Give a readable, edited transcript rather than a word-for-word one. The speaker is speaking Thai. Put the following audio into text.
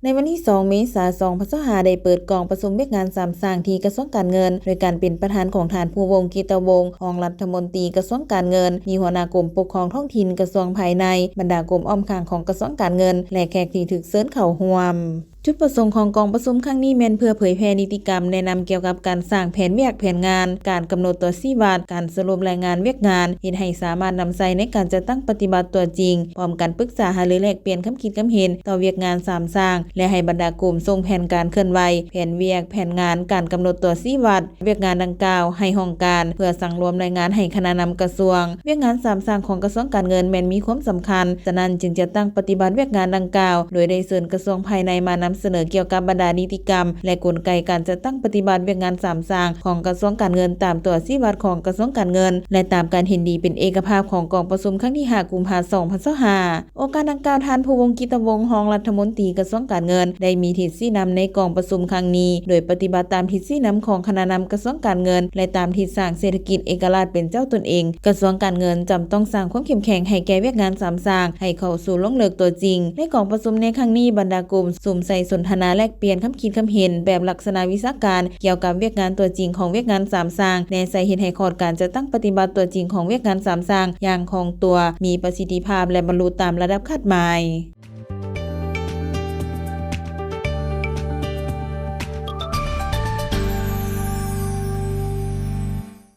ในวันที่ 2 เมษายน 2025ได้เปิดกองประชุมเวียกงานสามสร้างที่กระทรวงการเงินโดยการเป็นประธานของท่านภูวงศ์ กิตวงศ์รองรัฐมนตรีกระทรวงการเงินมีหัวหน้ากรมปกครองท้องถิ่นกระทรวงภายในบรรดากรมอ้อมข้างของกระทรวงการเงินและแขกที่ถูกเชิญเข้าร่วมจุดประสงค์ของกองประชุมครั้งนี้แม่นเพื่อเผยแพร่นิติกรรมแนะนำเกี่ยวกับการสร้างแผนเวียกแผนงานการกำหนดตัวชี้วัดการสรุปรายงานเวียกงานเฮ็ดให้สามารถนำใช้ในการจัดตั้งปฏิบัติตัวจริงพร้อมกันปรึกษาหารือแลกเปลี่ยนความคิดความเห็นต่อเวียกงานสามสร้างและให้บรรดากลุ่มส่งแผนการเคลื่อนไหวแผนเวียกแผนงานการกำหนดตัวชี้วัดเวียกงานดังกล่าวให้ห้องการเพื่อสั่งรวมรายงานให้คณะนำกระทรวงเวียกงานสามสร้างของกระทรวงการเงินแม้นมีความสำคัญฉะนั้นจึงจะตั้งปฏิบัติเวียกงานดังกล่าวโดยได้เชิญกระทรวงภายในมานำเสนอเกี่ยวกับบรรดานิติกรรมและกลไกการจัดตั้งปฏิบัติเวียกงานสามสร้างของกระทรวงการเงินตามตัวชี้วัดของกระทรวงการเงินและตามการเห็นดีเป็นเอกภาพของกองประชุมครั้งที่ 5 กุมภาพันธ์ 2025องค์การดังกล่าวท่านภูวงศ์ กิตวงศ์รองรัฐมนตรีกระทรวงการเงินได้มีทิศชี้นำในกองประชุมครั้งนี้โดยปฏิบัติตามทิศชี้นำของคณะนำกระทรวงการเงินและตามทิศสร้างเศรษฐกิจเอกราชเป็นเจ้าตนเองกระทรวงการเงินจำต้องสร้างความเข้มแข็งให้แก่เวียกงานสามสร้างให้เข้าสู่ลงเลิกตัวจริงในกองประชุมในครั้งนี้บรรดากลุ่มสุ่มใส่สนทนาแลกเปลี่ยนคำคิดคำเห็นแบบลักษณะวิชาการเกี่ยวกับเวียกงานตัวจริงของเวียกงานสามสร้างแนใส่เห็นให้คอดการจะตั้งปฏิบัติตัวจริงของเวียกงานสามสร้างอย่างคล่องตัวมีประสิทธิภาพและบรรลุตามระดับคาดหมาย